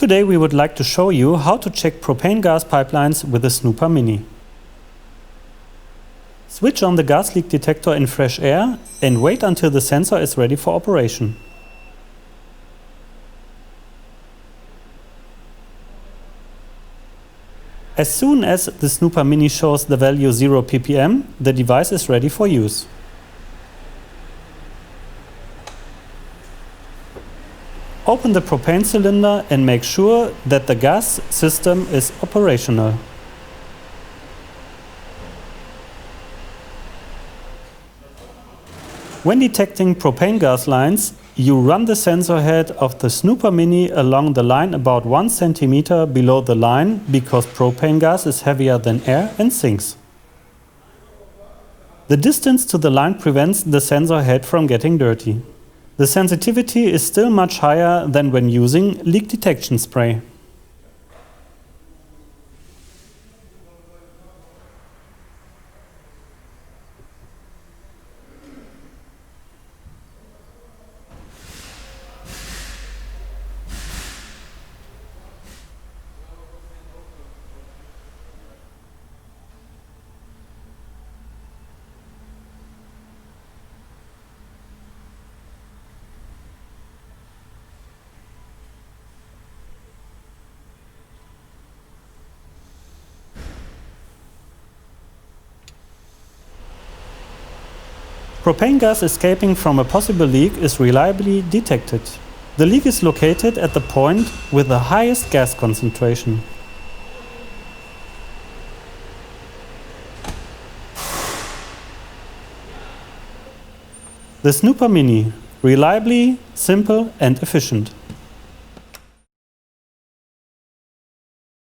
Today we would like to show you how to check propane gas pipelines with the Snooper Mini. Switch on the gas leak detector in fresh air and wait until the sensor is ready for operation. As soon as the Snooper Mini shows the value 0 ppm, the device is ready for use. Open the propane cylinder and make sure that the gas system is operational. When detecting propane gas lines, you run the sensor head of the Snooper Mini along the line about 1 cm below the line because propane gas is heavier than air and sinks. The distance to the line prevents the sensor head from getting dirty. The sensitivity is still much higher than when using leak detection spray. Propane gas escaping from a possible leak is reliably detected. The leak is located at the point with the highest gas concentration. The Snooper Mini, reliably, simple and efficient.